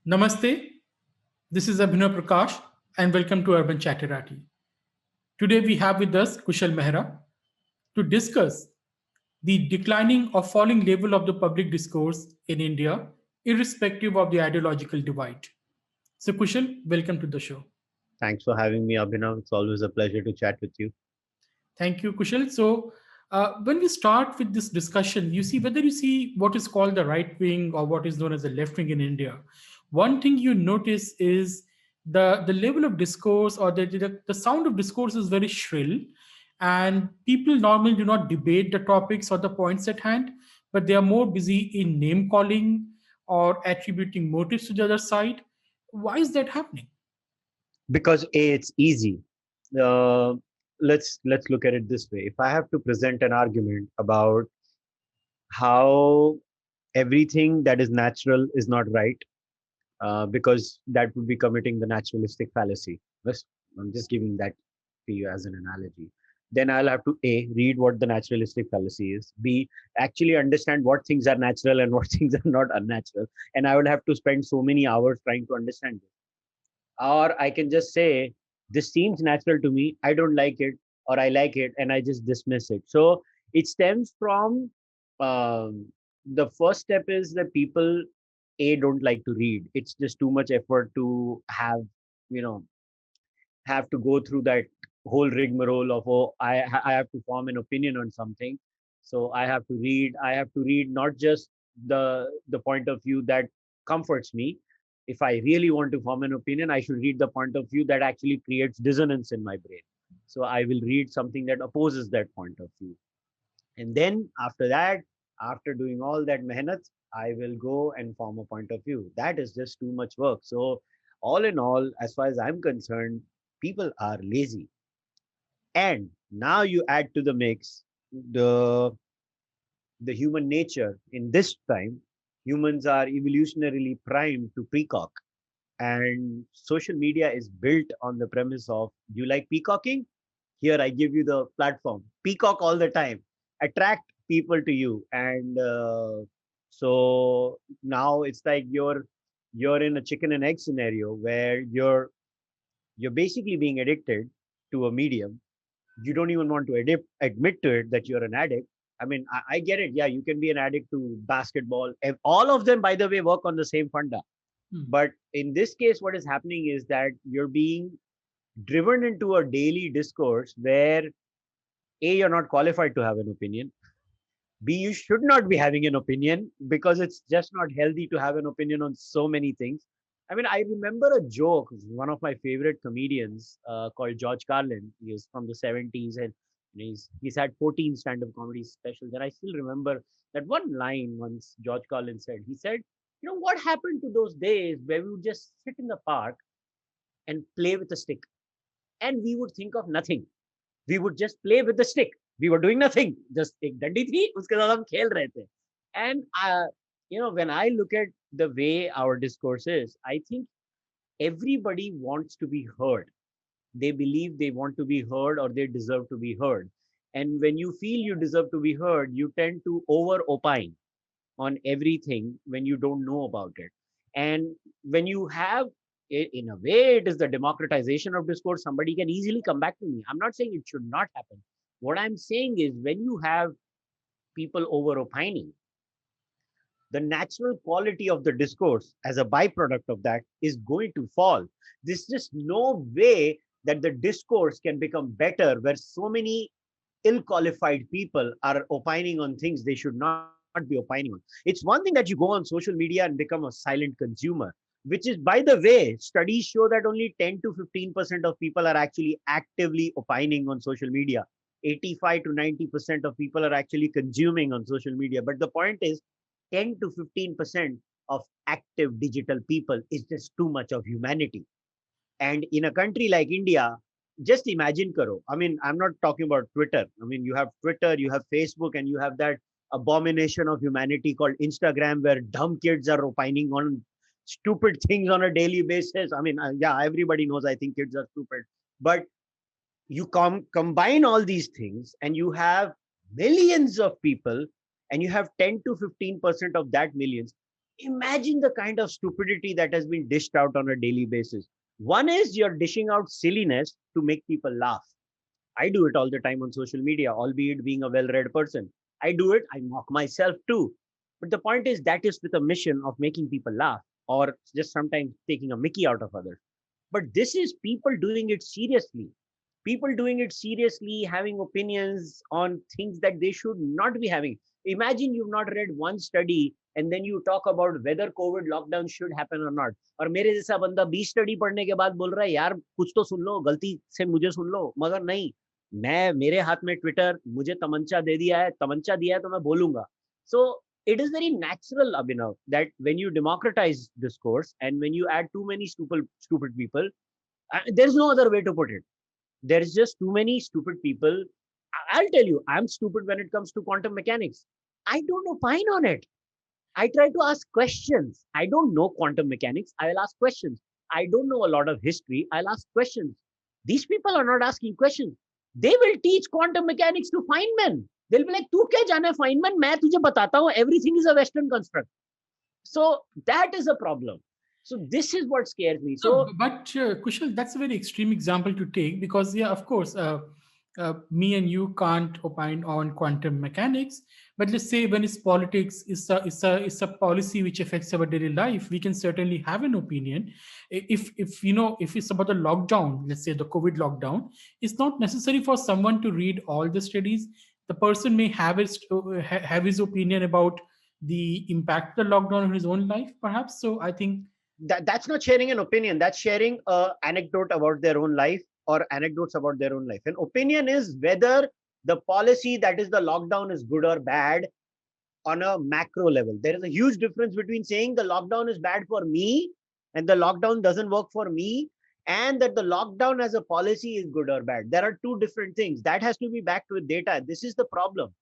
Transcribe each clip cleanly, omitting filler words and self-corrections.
Namaste, this is Abhinav Prakash and welcome to Urban Chatterati. Today we have with us Kushal Mehra to discuss the declining or falling level of the public discourse in India, irrespective of the ideological divide. So, Kushal, welcome to the show. Thanks for having me, Abhinav. It's always a pleasure to chat with you. Thank you, Kushal. So, when we start with this discussion, you see whether you see what is called the right wing or what is known as the left wing in India. One thing you notice is the level of discourse or the sound of discourse is very shrill, and people normally do not debate the topics or the points at hand, but they are more busy in name calling or attributing motives to the other side. Why is that happening? Because A, it's easy. Uh, let's look at it this way. If I have to present an argument about how everything that is natural is not right, because that would be committing the naturalistic fallacy. I'm just giving that to you as an analogy. Then I'll have to A, read what the naturalistic fallacy is. B, actually understand what things are natural and what things are not unnatural. And I would have to spend so many hours trying to understand this. Or I can just say, this seems natural to me, I don't like it, or I like it, and I just dismiss it. So it stems from the first step is that people A, don't like to read. It's just too much effort to you know, have to go through that whole rigmarole of, oh, I have to form an opinion on something. So I have to read. I have to read not just the point of view that comforts me. If I really want to form an opinion, I should read the point of view that actually creates dissonance in my brain. So I will read something that opposes that point of view. And then after that, after doing all that mehnat, I will go and form a point of view. That is just too much work. So all in all, as far as I'm concerned, people are lazy. And now you add to the mix the the human nature. In this time, humans are evolutionarily primed to peacock, and social media is built on the premise of, you like peacocking, here I give you the platform, peacock all the time, attract people to you. And so now it's like you're in a chicken and egg scenario where you're basically being addicted to a medium. You don't even want to admit to it that you're an addict. I mean, I get it. Yeah, you can be an addict to basketball. All of them, by the way, work on the same funda. Hmm. But in this case, what is happening is that you're being driven into a daily discourse where A, you're not qualified to have an opinion. B, you should not be having an opinion because it's just not healthy to have an opinion on so many things. I mean, I remember a joke, one of my favorite comedians called George Carlin. He is from the 70s, and he's had 14 stand-up comedy specials. And I still remember that one line once George Carlin said. He said, you know, what happened to those days where we would just sit in the park and play with a stick and we would think of nothing. We would just play with the stick. We were doing nothing. Just एक डंडी थी, उसके साथ हम खेल रहे थे. And when I look at the way our discourse is, I think everybody wants to be heard. They believe they want to be heard or they deserve to be heard. And when you feel you deserve to be heard, you tend to over opine on everything when you don't know about it. And when you have, in a way, it is the democratization of discourse. Somebody can easily come back to me. I'm not saying it should not happen. What I'm saying is when you have people over opining, the natural quality of the discourse as a byproduct of that is going to fall. There's just no way that the discourse can become better where so many ill-qualified people are opining on things they should not be opining on. It's one thing that you go on social media and become a silent consumer, which is, by the way, studies show that only 10 to 15% of people are actually actively opining on social media. 85 to 90% of people are actually consuming on social media. But the point is, 10 to 15% of active digital people is just too much of humanity. And in a country like India, just imagine karo. I mean, I'm not talking about Twitter. I mean, you have Twitter, you have Facebook, and you have that abomination of humanity called Instagram, where dumb kids are opining on stupid things on a daily basis. I mean, yeah, everybody knows I think kids are stupid. But you combine all these things and you have millions of people, and you have 10 to 15% of that millions Imagine the kind of stupidity that has been dished out on a daily basis. One is you're dishing out silliness to make people laugh. I do it all the time on social media, albeit being a well read person. I do it, I mock myself too. But the point is, that is with a mission of making people laugh or just sometimes taking a mickey out of others. But this is people doing it seriously. People doing it seriously, having opinions on things that they should not be having. Imagine you've not read one study and then you talk about whether COVID lockdown should happen or not. और मेरे जैसा बंदा 20 study पढ़ने के बाद बोल रहा है यार कुछ तो सुन लो, गलती से मुझे सुन लो, मगर नहीं, मैं मेरे हाथ में ट्विटर, मुझे तमंचा दे दिया है, तमंचा दिया है तो मैं बोलूंगा. So it is very natural, Abhinav, that when you democratize discourse and when you add too many stupid people, there's no other way to put it. There's just too many stupid people. I'll tell you, I'm stupid when it comes to quantum mechanics. I don't opine on it. I try to ask questions. I don't know quantum mechanics. I will ask questions. I don't know a lot of history. I'll ask questions. These people are not asking questions. They will teach quantum mechanics to Feynman. They'll be like, "Tu kya jana Feynman? मैं तुझे बताता हूँ. Everything is a Western construct." So that is a problem. So this is what scares me. So, No, but Kushal, that's a very extreme example to take because, yeah, of course, me and you can't opine on quantum mechanics. But let's say when it's politics, it's a policy which affects our daily life. We can certainly have an opinion. If you know if it's about the lockdown, let's say the COVID lockdown, it's not necessary for someone to read all the studies. The person may have his opinion about the impact of the lockdown on his own life, perhaps. So I think that's not sharing an opinion. That's sharing an anecdote about their own life or anecdotes about their own life. An opinion is whether the policy, that is the lockdown, is good or bad on a macro level. There is a huge difference between saying the lockdown is bad for me and the lockdown doesn't work for me, and that the lockdown as a policy is good or bad. There are two different things. That has to be backed with data. This is the problem.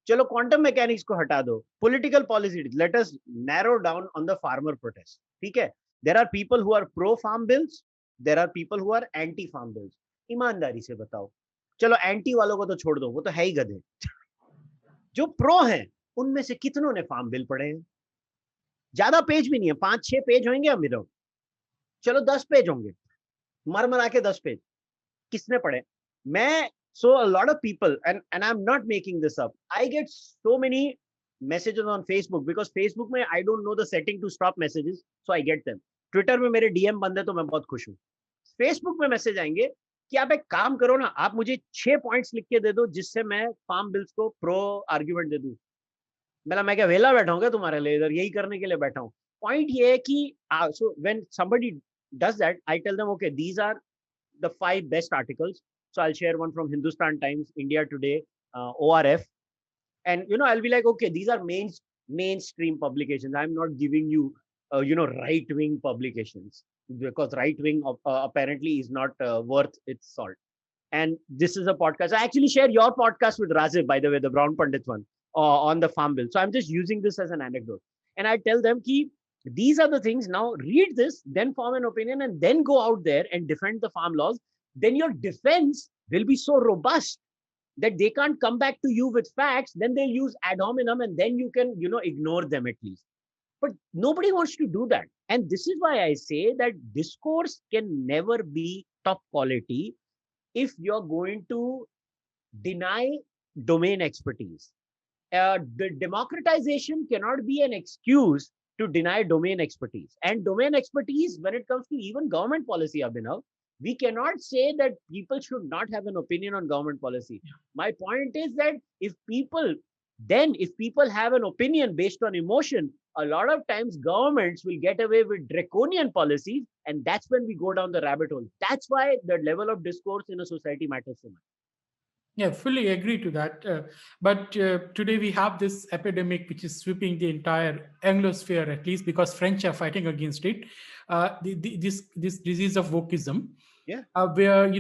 चलो quantum mechanics को हटा दो, political policy, let us narrow down on the farmer protest. ठीक है, there are people who are pro farm bills, there are people who are anti farm bills. ईमानदारी से बताओ, चलो एंटी वालों को तो छोड़ दो, वो तो है ही गधे. जो प्रो हैं उनमें से कितनों ने फार्म बिल पढ़े हैं? ज्यादा पेज भी नहीं है, 5-6 पेज होंगे अमीरों, चलो 10 पेज होंगे, मर मरा के 10 पेज किसने पढ़े? मैं So a lot of people, and I'm not making this up, I get so many messages on Facebook because Facebook में I don't know the setting to stop messages, so I get them. Twitter में मेरे DM बंद है तो मैं बहुत खुश हूँ. Facebook में मैसेज आएंगे कि आप एक काम करो ना, आप मुझे 6 पॉइंट्स लिख के दे दो जिससे मैं फार्म बिल्स को प्रो आर्ग्यूमेंट दे दूं. मैं क्या वेला बैठा हूँ क्या तुम्हारे लिए? इधर यही करने के लिए बैठा हूँ. पॉइंट ये है कि so when somebody does that, I tell them, okay, these are the 5 best articles. So I'll share one from Hindustan Times, India Today, ORF, and I'll be like, okay, these are mainstream publications. I'm not giving you, right-wing publications because right-wing apparently is not worth its salt. And this is a podcast. I actually share your podcast with Razib, by the way, the Brown Pandit one, on the farm bill. So I'm just using this as an anecdote, and I tell them ki these are the things. Now read this, then form an opinion, and then go out there and defend the farm laws. Then your defense will be so robust that they can't come back to you with facts. Then they'll use ad hominem and then you can, ignore them at least. But nobody wants to do that. And this is why I say that discourse can never be top quality if you're going to deny domain expertise. The democratization cannot be an excuse to deny domain expertise. And domain expertise, when it comes to even government policy, Abhinav, we cannot say that people should not have an opinion on government policy. My point is that if people have an opinion based on emotion, a lot of times governments will get away with draconian policies, and that's when we go down the rabbit hole. That's why the level of discourse in a society matters so much. Yeah, fully agree to that. But today we have this epidemic which is sweeping the entire Anglosphere, at least because French are fighting against it. This disease of wokeism, yeah, where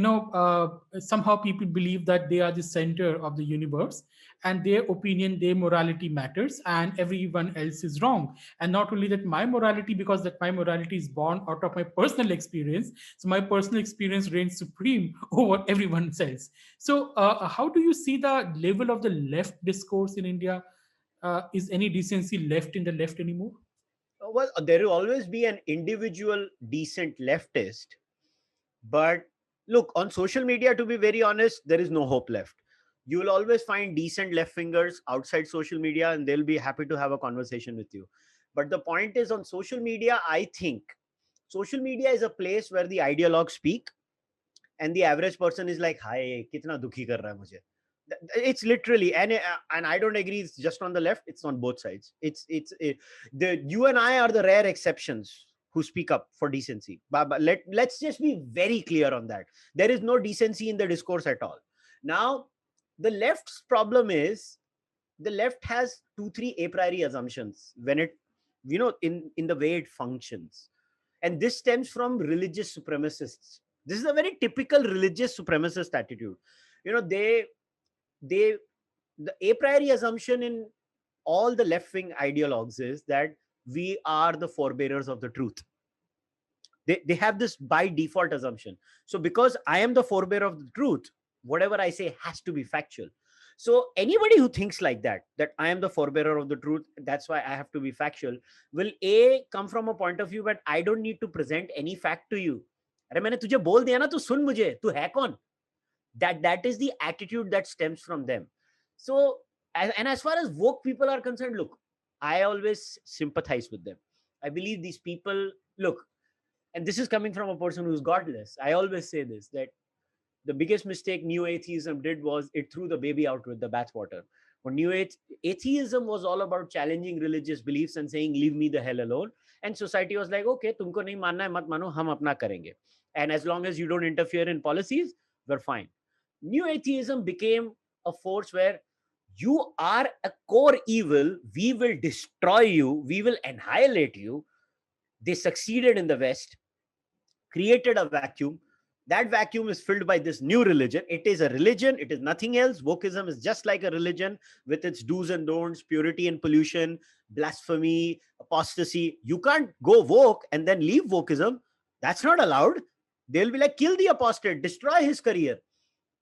somehow people believe that they are the center of the universe, and their opinion, their morality matters, and everyone else is wrong. And not only that, my morality, because that my morality is born out of my personal experience, so my personal experience reigns supreme over everyone else. So, how do you see the level of the left discourse in India? Is any decency left in the left anymore? Well, there will always be an individual decent leftist, but look, on social media, to be very honest, there is no hope left. You will always find decent left fingers outside social media, and they'll be happy to have a conversation with you. But the point is, on social media, I think social media is a place where the ideologues speak, and the average person is like, "Hi, kitna dukhi kar raha hai mujhe." It's literally, and I don't agree. It's just on the left. It's on both sides. The you and I are the rare exceptions who speak up for decency. But let's just be very clear on that. There is no decency in the discourse at all. Now, the left's problem is the left has two, three a priori assumptions when it, in the way it functions, and this stems from religious supremacists. This is a very typical religious supremacist attitude. You know, they the a priori assumption in all the left wing ideologues is that we are the forebearers of the truth. They have this by default assumption. So because I am the forebearer of the truth, whatever I say has to be factual. So anybody who thinks like that I am the forebearer of the truth, that's why I have to be factual, will a come from a point of view that I don't need to present any fact to you. अरे मैंने तुझे बोल दिया ना, तू सुन मुझे, तू है कौन? That is the attitude that stems from them. So, and as far as woke people are concerned, look, I always sympathize with them. I believe these people, look, and this is coming from a person who's godless. I always say this, that the biggest mistake new atheism did was it threw the baby out with the bathwater. When atheism was all about challenging religious beliefs and saying, leave me the hell alone. And society was like, okay, tumko nahi manna hai, mat mano, hum apna karenge. And as long as you don't interfere in policies, we're fine. New atheism became a force where you are a core evil. We will destroy you. We will annihilate you. They succeeded in the West, created a vacuum. That vacuum is filled by this new religion. It is a religion. It is nothing else. Wokeism is just like a religion with its do's and don'ts, purity and pollution, blasphemy, apostasy. You can't go woke and then leave wokeism. That's not allowed. They'll be like, kill the apostate, destroy his career,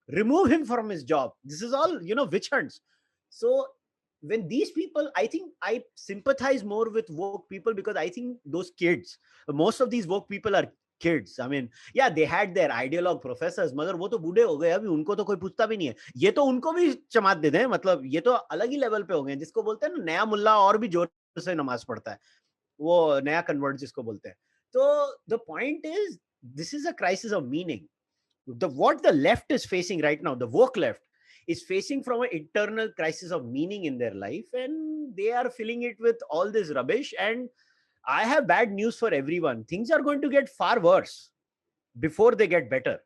remove him from his job. This is all, witch hunts. So when these people, I think I sympathize more with woke people because I think those kids, most of these woke people are kids. I mean, yeah, they had their ideologue professors, मगर वो तो बूढ़े हो गए अभी, उनको तो कोई पूछता भी नहीं है. ये तो उनको भी चमात दे दें, मतलब ये तो अलग ही लेवल पे हो गए, जिसको बोलते हैं ना नया मुल्ला और भी जोर से नमाज पढ़ता है, वो नया कन्वर्ट जिसको बोलते हैं. तो the point is, this is a crisis of meaning. What the left is facing right now, the woke left, is facing from an internal crisis of meaning in their life, and they are filling it with all this rubbish. And I have bad news for everyone. Things are going to get far worse before they get better.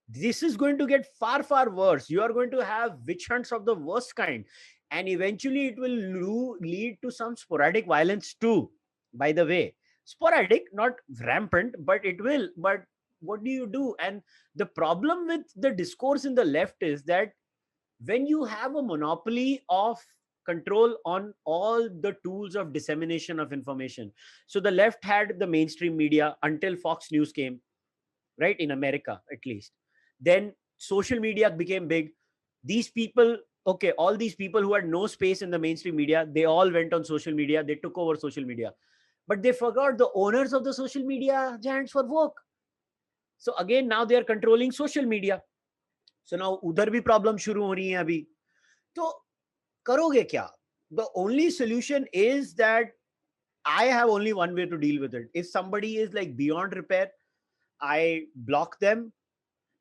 This is going to get far, far worse. You are going to have witch hunts of the worst kind. And eventually it will lead to some sporadic violence too, by the way. Sporadic, not rampant, but it will. But what do you do? And the problem with the discourse in the left is that when you have a monopoly of control on all the tools of dissemination of information. So the left had the mainstream media until Fox News came, right? In America, at least. Then social media became big. These people, okay, all these people who had no space in the mainstream media, they all went on social media. They took over social media. But they forgot the owners of the social media giants were woke. So again, now they are controlling social media. So now udhar bhi problem shuru ho rahi hai abhi. So karoge kya? The only solution is that I have only one way to deal with it. If somebody is like beyond repair, I block them.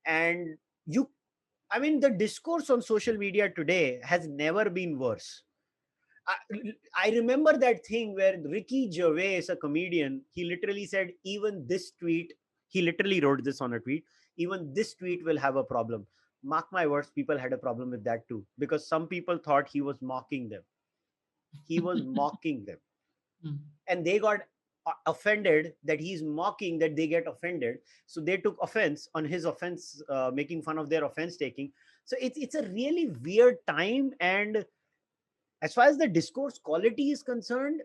And the discourse on social media today has never been worse. I remember that thing where Ricky Gervais, a comedian, he literally said, even this tweet, he literally wrote this on a tweet, even this tweet will have a problem. Mark my words, people had a problem with that too, because some people thought he was mocking them. He was mocking them. And they got offended that he's mocking, that they get offended. So they took offense on his offense, making fun of their offense taking. So it's a really weird time. And as far as the discourse quality is concerned,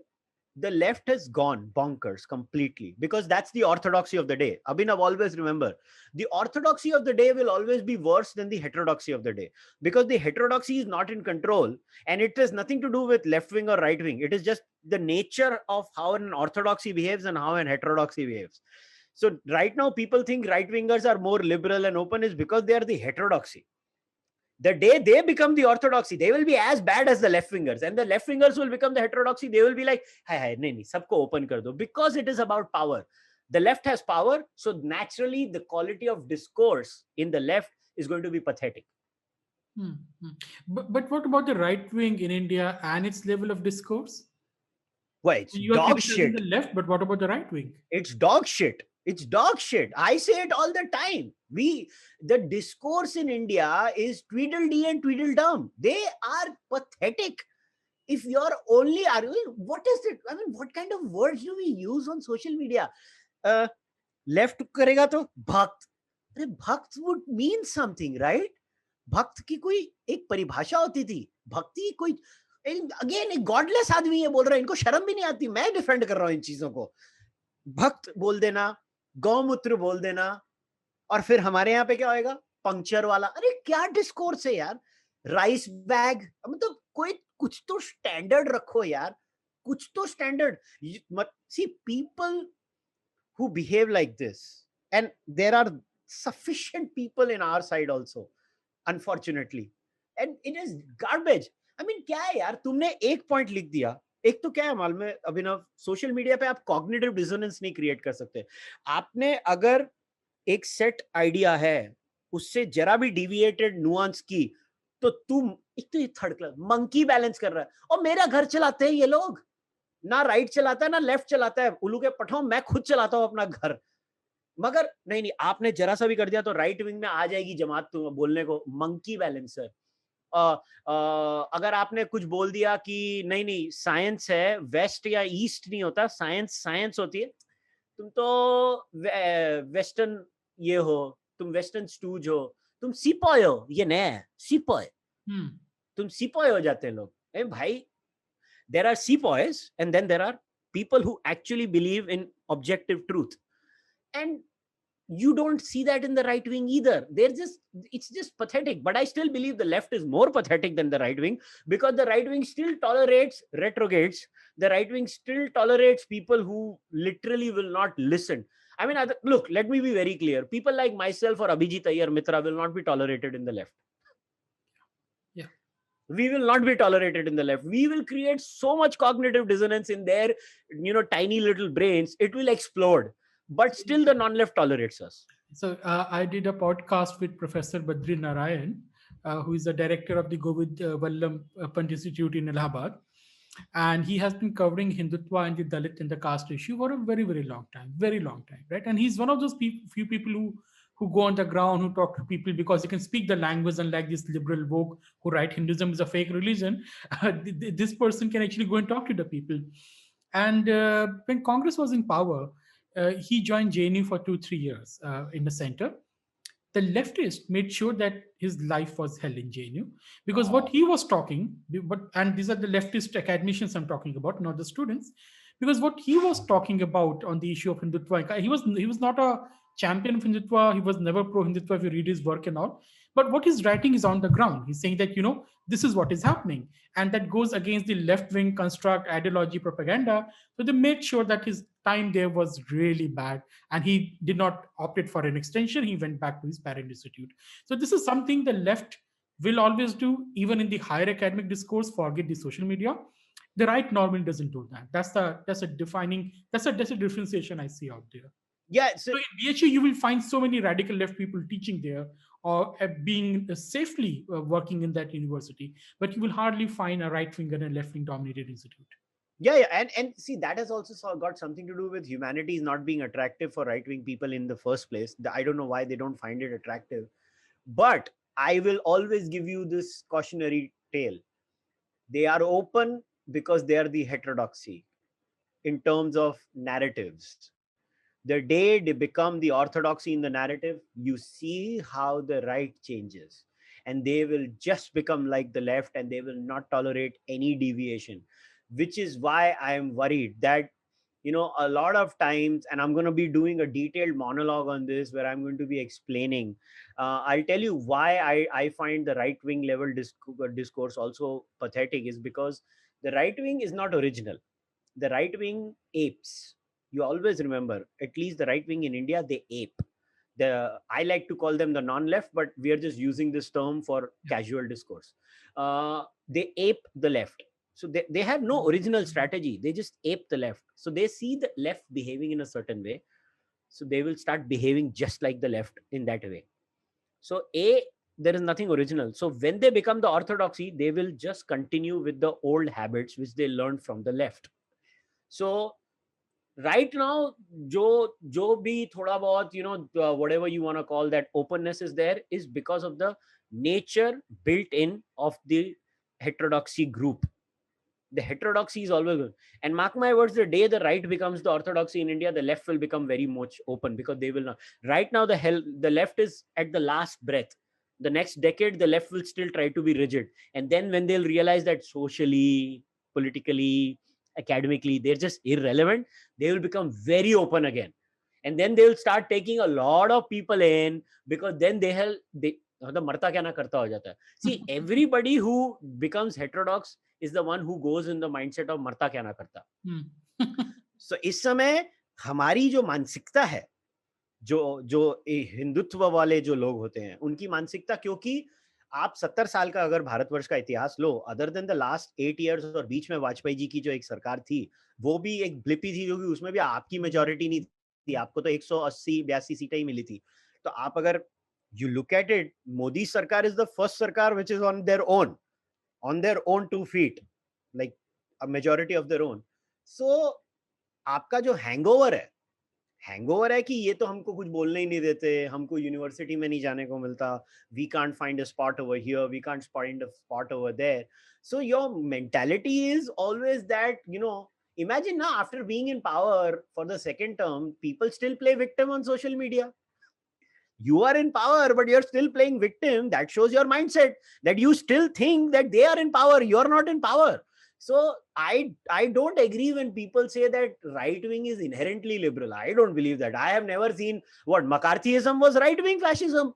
the left has gone bonkers completely, because that's the orthodoxy of the day. Abhinav, always remember, the orthodoxy of the day will always be worse than the heterodoxy of the day, because the heterodoxy is not in control, and it has nothing to do with left wing or right wing. It is just the nature of how an orthodoxy behaves and how an heterodoxy behaves. So right now, people think right wingers are more liberal and open is because they are the heterodoxy. The day they become the orthodoxy, they will be as bad as the left wingers, and the left wingers will become the heterodoxy. They will be like, hi, hi, nahi, sabko open kar do, because it is about power. The left has power, so naturally the quality of discourse in the left is going to be pathetic. Hmm, hmm. But what about the right wing in India and its level of discourse? Why, it's You are dog criticizing shit. the left, but what about the right wing? It's dog shit. It's dog shit. I say it all the time. The discourse in India is tweedledee and tweedledum. They are pathetic. If you're only arguing, what is it? I mean, what kind of words do we use on social media? Left karega to bhakt. Bhakt would mean something, right? भक्त की कोई एक परिभाषा होती थी. भक्ति कोई again एक गॉडलेस आदमी है बोल रहा है, इनको शर्म भी नहीं आती. मैं डिफेंड कर रहा हूं इन चीजों को. भक्त बोल देना, गौमूत्र बोल देना, और फिर हमारे यहाँ पे क्या होएगा, पंक्चर वाला. अरे क्या डिस्कोर्स है यार. राइस बैग, मतलब कोई कुछ तो स्टैंडर्ड रखो यार, कुछ तो standard. See people who behave like this, and there are sufficient people in our side also, unfortunately, and it is garbage. I mean, क्या है यार, तुमने एक पॉइंट लिख दिया. एक तो क्या है मालूम है अभिनव, सोशल मीडिया पे आप कॉग्निटिव डिसोनेंस नहीं क्रिएट कर सकते. आपने अगर एक सेट आइडिया है, उससे जरा भी डिविएटेड नुआंस की, तो तुम एक तो ये थर्ड क्लास मंकी बैलेंस कर रहा है. और मेरा घर चलाते हैं ये लोग, ना राइट चलाता है ना लेफ्ट चलाता है. उल्लू के पठाओ, मैं खुद चलाता हूं अपना घर. मगर नहीं नहीं, आपने जरा सा भी कर दिया तो राइट विंग में आ जाएगी जमात तुम बोलने को. Monkey balancer. अगर आपने कुछ बोल दिया कि नहीं नहीं साइंस है, वेस्ट या ईस्ट नहीं होता, साइंस साइंस होती है, तुम तो वेस्टर्न ये हो, तुम वेस्टर्न स्टूज हो, तुम सिपॉय हो. ये नया है सिपॉय. तुम सिपॉय हो जाते हैं लोग. भाई, there are sepoys, and then there are people who actually believe in objective truth, and you don't see that in the right wing either. It's just pathetic. But I still believe the left is more pathetic than the right wing, because the right wing still tolerates retrogrades. The right wing still tolerates people who literally will not listen. I mean, look, let me be very clear. People like myself or Abhijit Iyer Mitra will not be tolerated in the left. We will not be tolerated in the left. We will create so much cognitive dissonance in their, tiny little brains. It will explode. But still, the non-left tolerates us. So I did a podcast with Professor Bhadranarayan, who is the director of the Govind Vallam Pant Institute in Allahabad. And he has been covering Hindutva and the Dalit and the caste issue for a very, very long time, right? And he's one of those few people who go on the ground, who talk to people because he can speak the language, unlike this liberal woke who write Hinduism is a fake religion. This person can actually go and talk to the people. And when Congress was in power, he joined JNU for 2-3 years in the center. The leftist made sure that his life was hell in JNU, because what he was talking, and these are the leftist academicians I'm talking about, not the students, because what he was talking about on the issue of Hindutva, he was not a champion of Hindutva, he was never pro Hindutva if you read his work and all. But what he's writing is on the ground. He's saying that, this is what is happening. And that goes against the left-wing construct, ideology, propaganda. So they made sure that his time there was really bad. And he did not opt for an extension. He went back to his parent institute. So this is something the left will always do, even in the higher academic discourse, forget the social media. The right normally doesn't do that. That's a differentiation I see out there. Yeah. So in BHU, you will find so many radical left people teaching there, or being safely working in that university, but you will hardly find a right wing and a left wing dominated institute. Yeah. And see, that has also got something to do with humanities not being attractive for right wing people in the first place. I don't know why they don't find it attractive, but I will always give you this cautionary tale. They are open because they are the heterodoxy in terms of narratives. The day they become the orthodoxy in the narrative, you see how the right changes, and they will just become like the left, and they will not tolerate any deviation. which is why I am worried that, a lot of times, and I'm going to be doing a detailed monologue on this where I'm going to be explaining. I'll tell you why I find the right wing level discourse also pathetic, is because the right wing is not original. The right wing apes. You always remember, at least the right wing in India, they ape. I like to call them the non-left, but we are just using this term for casual discourse. They ape the left. So they have no original strategy. They just ape the left. So they see the left behaving in a certain way. So they will start behaving just like the left in that way. So there is nothing original. So when they become the orthodoxy, they will just continue with the old habits which they learned from the left. So right now, jo bhi thoda bahut, whatever you want to call that openness is there, is because of the nature built in of the heterodoxy group. The heterodoxy is always good. And mark my words, the day the right becomes the orthodoxy in India, the left will become very much open, because they will not. Right now, the left is at the last breath. The next decade, the left will still try to be rigid. And then when they'll realize that socially, politically, academically, they're just irrelevant, they will become very open again. And then they will start taking a lot of people in, because then they मतलब मरता क्या ना करता हो जाता है. See, everybody who becomes heterodox is the one who goes in the mindset of मरता क्या ना करता. So इस समय हमारी जो मानसिकता है, जो हिंदुत्व वाले जो लोग होते हैं, उनकी मानसिकता, क्योंकि आप 70 साल का अगर भारतवर्ष का इतिहास लो, other than the last 8 years, और बीच में वाजपेयी जी की जो एक सरकार थी, वो भी एक ब्लिपी थी, क्योंकि उसमें भी आपकी मेजोरिटी नहीं थी, आपको तो 180-82 सीटें ही मिली थी. तो आप अगर you look at it, Modi Sarkar is the first Sarkar which is on their own 2 feet, like a majority of their own. So आपका जो हैंगओवर है कि ये तो हमको कुछ बोलने ही नहीं देते, हमको यूनिवर्सिटी में नहीं जाने को मिलता, we can't find a spot over here, we can't find a spot over there. So your mentality is always that, imagine now, after being in power for the second term, people still play victim on social media. You are in power, but you're still playing victim. That shows your mindset, that you still think that they are in power, you're not in power. So I don't agree when people say that right wing is inherently liberal. I don't believe that. I have never seen what McCarthyism was right wing fascism.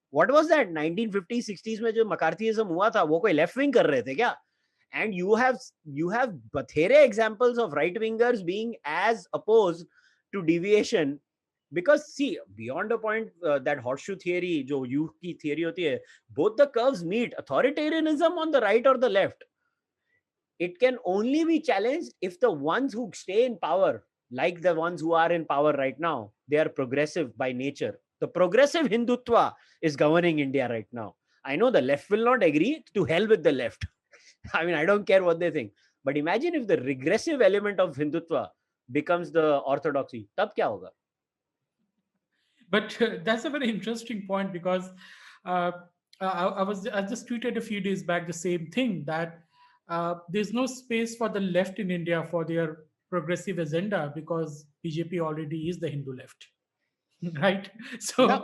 What was that 1950s 60s में जो McCarthyism हुआ था, वो कोई left wing कर रहे थे क्या? And you have बथेरे examples of right wingers being as opposed to deviation. Because see, beyond a point, that horseshoe theory, जो यू की theory होती है, both the curves meet. Authoritarianism on the right or the left, it can only be challenged if the ones who stay in power, like the ones who are in power right now, they are progressive by nature. The progressive Hindutva is governing India right now. I know the left will not agree. To hell with the left. I mean, I don't care what they think. But imagine if the regressive element of Hindutva becomes the orthodoxy. तब क्या होगा? But that's a very interesting point, because uh, I just tweeted a few days back the same thing, that there's no space for the left in India for their progressive agenda, because BJP already is the Hindu left. Right. Yeah.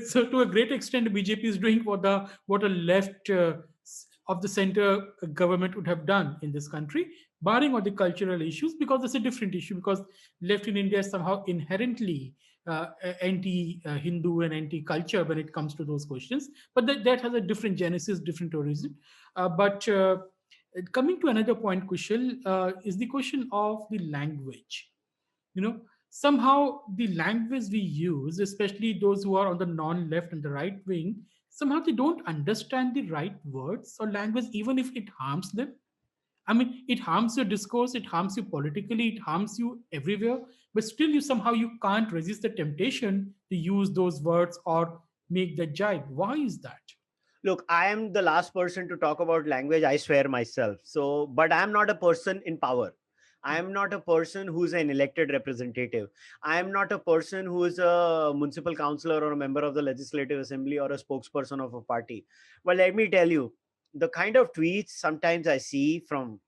So to a great extent, BJP is doing what a left of the center government would have done in this country, barring all the cultural issues, because it's a different issue, because left in India is somehow inherently anti-Hindu and anti-culture when it comes to those questions. But that has a different genesis, different origin. But coming to another point, Kushal, is the question of the language. Somehow the language we use, especially those who are on the non-left and the right wing, somehow they don't understand the right words or language, even if it harms them. I mean, it harms your discourse, it harms you politically, it harms you everywhere, but still you can't resist the temptation to use those words or make the jibe. Why is that? Look, I am the last person to talk about language, I swear myself. So, but I'm not a person in power. I am not a person who's an elected representative. I am not a person who is a municipal councillor or a member of the legislative assembly or a spokesperson of a party. But let me tell you, the kind of tweets sometimes I see from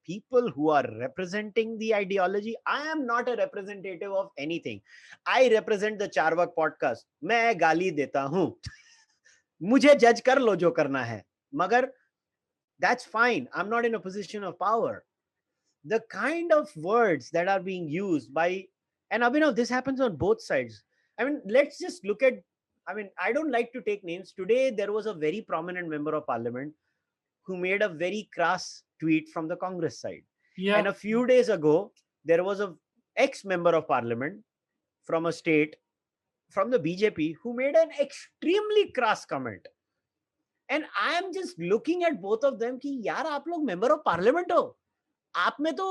people who are representing the ideology, I am not a representative of anything. I represent the Charvak podcast. मैं गाली देता हूँ. मुझे जज कर लो जो करना है, मगर that's fine. I'm not in a position of power. the kind of words that are being used by, and Abhinav, this happens on both sides. I mean, let's just look at, I mean, I don't like to take names. Today, there was a very prominent member of parliament who made a very crass tweet from the Congress side. And Yeah. a few days ago, there was a ex-member of parliament from a state, from the BJP, who made an extremely crass comment. And I am just looking at both of them कि यार आप लोग member of parliament हो, आप में तो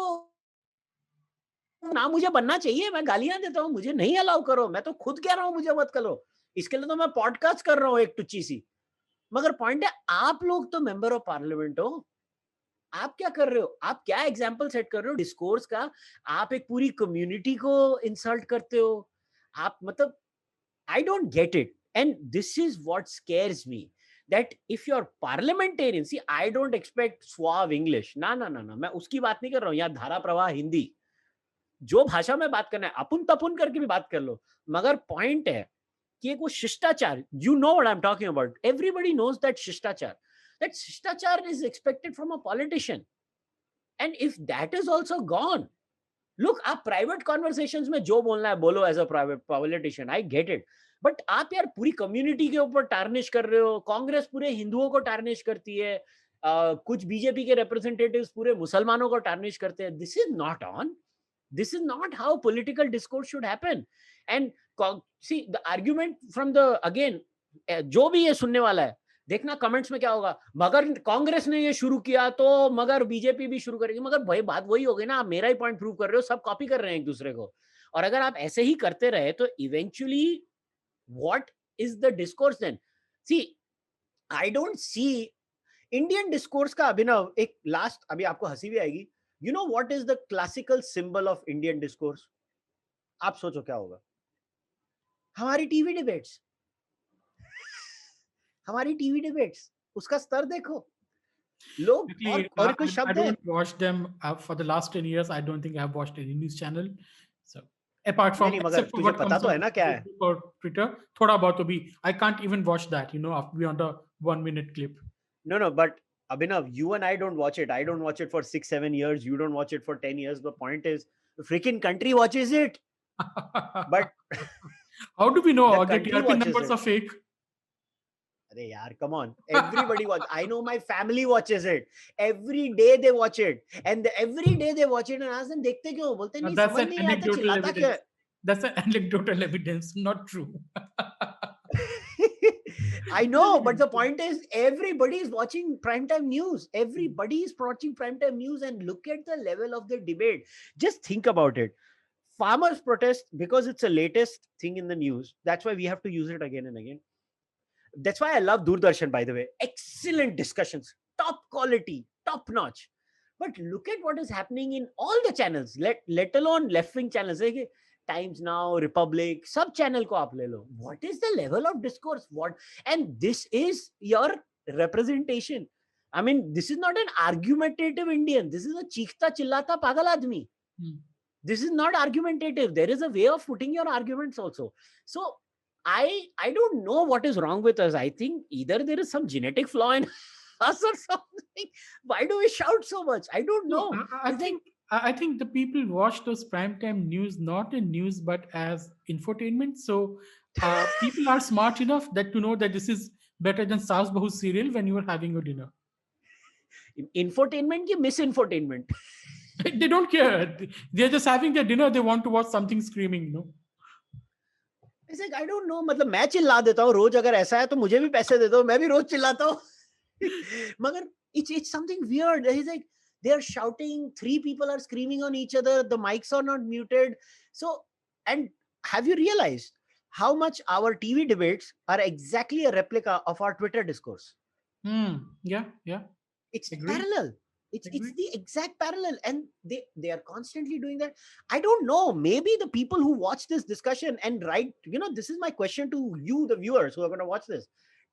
ना मुझे बनना चाहिए, मैं गालियां देता हूँ, मुझे नहीं अलाउ करो, मैं तो खुद कह रहा हूँ मुझे मत करो, इसके लिए तो मैं पॉडकास्ट कर रहा हूँ एक टुच्ची सी. मगर पॉइंट है, आप लोग तो मेंबर ऑफ पार्लियामेंट हो, आप क्या कर रहे हो, आप क्या एग्जाम्पल सेट कर रहे हो डिस्कोर्स का, आप एक पूरी कम्युनिटी को इंसल्ट करते हो, आप मतलब, I don't get it. And this is what scares me. That if you're parliamentarian, see, I don't expect suave English. ना ना ना ना, मैं उसकी बात नहीं कर रहा हूँ. यार धारा प्रवाह हिंदी, जो भाषा में बात करना है अपुन तपुन करके भी बात कर लो. मगर पॉइंट है कि एक वो शिष्टाचार, you know what I'm talking about. Everybody knows that शिष्टाचार. That शिष्टाचार is expected from a politician. And if that is also gone, look, आप प्राइवेट कॉन्वर्सेशंस में जो बोलना है बोलो as a private politician, I get it. But आप यार पूरी कम्युनिटी के ऊपर टार्निश कर रहे हो. कांग्रेस पूरे हिंदुओं को टार्निश करती है, कुछ बीजेपी के रिप्रेजेंटेटिव्स पूरे मुसलमानों को टार्निश करते हैं. This is not on. This is not how political discourse should happen. And see the argument from the, again, जो भी ये सुनने वाला है, देखना कमेंट्स में क्या होगा, मगर कांग्रेस ने ये शुरू किया तो मगर बीजेपी भी शुरू करेगी. मगर भाई बात वही हो गई ना, आप मेरा ही पॉइंट प्रूव कर रहे हो, सब कॉपी कर रहे हैं एक दूसरे को. और अगर आप ऐसे ही करते रहे तो eventually what is the discourse then? See, I don't see Indian discourse का. अभिनव, एक लास्ट, अभी आपको हंसी भी आएगी. You know what is the classical symbol of Indian discourse? आप सोचो क्या होगा? हमारी टीवी डिबेट्स. हमारी टीवी डिबेट्स, उसका स्तर देखो. लोग और कुछ I शब्द है. don't watch them for the last 10 years. I don't think I've watched any news channel. So, apart नहीं from, नहीं, मगर except for तुझे what पता comes तो है on ना क्या है. Facebook or Twitter, thoda bahut to bhi, I can't even watch that, beyond a 1 minute clip. No, but Abhinav, you and I don't watch it. I don't watch it for 6-7 years. You don't watch it for 10 years. The point is, the freaking country watches it. But how do we know the the country TRP watches numbers it. are fake? Arey yaar, come on. Everybody watches. I know my family watches it. Every day they watch it. And every day they watch it and ask them, dekhte kyun? Bolte nahi, That's samajh an nahi aata, anecdotal chillata kyun evidence. That's an anecdotal evidence, not true. I know, but the point is, everybody is watching primetime news. Everybody is watching primetime news, and look at the level of the debate. Just think about it. Farmers protest because it's the latest thing in the news. That's why we have to use it again and again. That's why I love Doordarshan, by the way. Excellent discussions, top quality, top notch. But look at what is happening in all the channels, let alone left wing channels. Like Times Now, Republic, sub channel ko aap le lo. What is the level of discourse? What? And this is your representation. I mean, this is not an argumentative Indian. This is a chikhta chillata pagal admi. This is not argumentative. There is a way of putting your arguments also. So I don't know what is wrong with us. I think either there is some genetic flaw in us or something. Why do we shout so much? I don't know. No, I think the people watch those primetime news not in news but as infotainment. So people are smart enough that to know that this is better than Saas Bahu serial when you are having your dinner. Infotainment ki misinfotainment? They don't care. They're just having their dinner. They want to watch something screaming. No. It's like, I don't know. मतलब मैं चिल्ला देता हूँ रोज. अगर ऐसा है तो मुझे भी पैसे दे दो, मैं भी रोज चिल्लाता हूँ. मगर it's something weird. He's like, they're shouting. 3 people are screaming on each other. The mics are not muted. So, and have you realized how much our TV debates are exactly a replica of our Twitter discourse? Yeah. It's Agree. parallel. It's the exact parallel, and they are constantly doing that. I don't know. Maybe the people who watch this discussion and write, this is my question to you, the viewers who are going to watch this.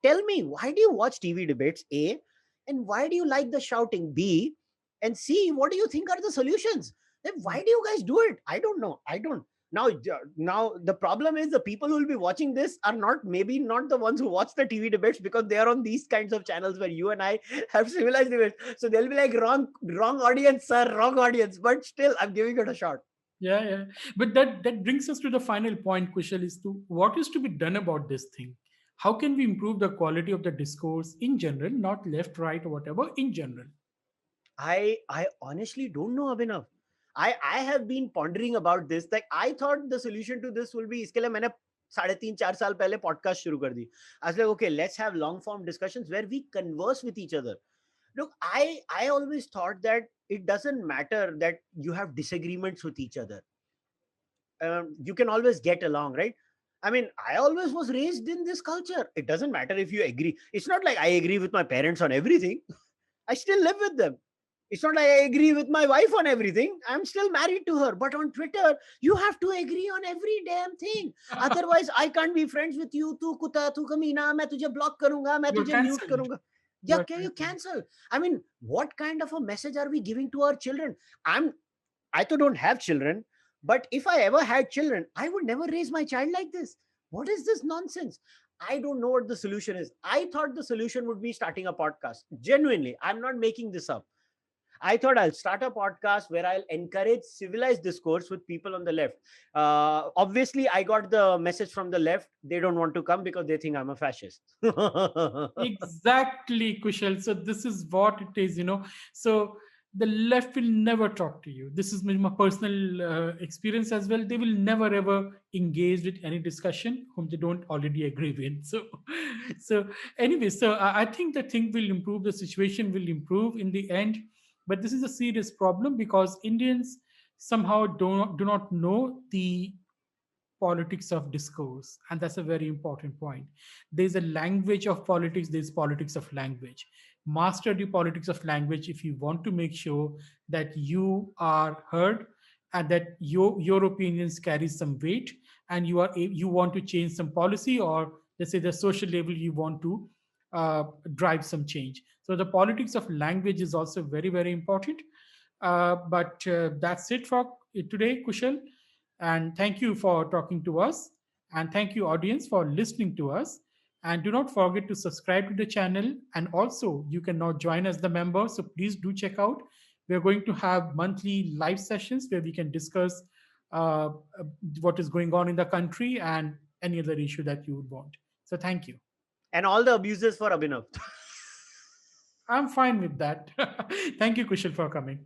Tell me, why do you watch TV debates? A, and why do you like the shouting? B, and C, what do you think are the solutions? Then why do you guys do it? I don't know. I don't. Now the problem is the people who will be watching this are not, maybe not the ones who watch the TV debates, because they are on these kinds of channels where you and I have civilized debates. So they'll be like, wrong audience, sir, wrong audience. But still, I'm giving it a shot. Yeah, yeah. But that brings us to the final point, Kushal, is to what is to be done about this thing? How can we improve the quality of the discourse in general, not left, right, or whatever, in general? I honestly don't know, Abhinav. I have been pondering about this. Like, I thought the solution to this will be, इसके लिए मैंने 3.5 4 साल पहले podcast शुरू कर दी. I was like, okay, let's have long form discussions where we converse with each other. Look, I always thought that it doesn't matter that you have disagreements with each other. You can always get along, right? I mean, I always was raised in this culture. It doesn't matter if you agree. It's not like I agree with my parents on everything. I still live with them. It's not like I agree with my wife on everything. I'm still married to her. But on Twitter, you have to agree on every damn thing. Otherwise, I can't be friends with you. Tu kuta, tu kamina, मैं तुझे block करूंगा, मैं You're तुझे mute cancelled. करूंगा. Yeah, You're can you cancelled. cancel? I mean, what kind of a message are we giving to our children? I too don't have children, but if I ever had children, I would never raise my child like this. What is this nonsense? I don't know what the solution is. I thought the solution would be starting a podcast. Genuinely, I'm not making this up. I thought I'll start a podcast where I'll encourage civilized discourse with people on the left. Obviously, I got the message from the left. They don't want to come because they think I'm a fascist. Exactly, Kushal. So this is what it is, So the left will never talk to you. This is my personal experience as well. They will never ever engage with any discussion whom they don't already agree with. So anyway, so I think the thing will improve. The situation will improve in the end. But this is a serious problem because Indians somehow do not know the politics of discourse, and that's a very important point. There's a language of politics, there's politics of language. Master the politics of language if you want to make sure that you are heard and that your opinions carry some weight, and you want to change some policy, or let's say the social level you want to drive some change. So the politics of language is also very, very important. But that's it for today, Kushal. And thank you for talking to us. And thank you, audience, for listening to us. And do not forget to subscribe to the channel. And also, you can now join as the member. So please do check out. We're going to have monthly live sessions where we can discuss uh, what is going on in the country and any other issue that you would want. So thank you. And all the abuses for Abhinav. I'm fine with that. Thank you, Kushal, for coming.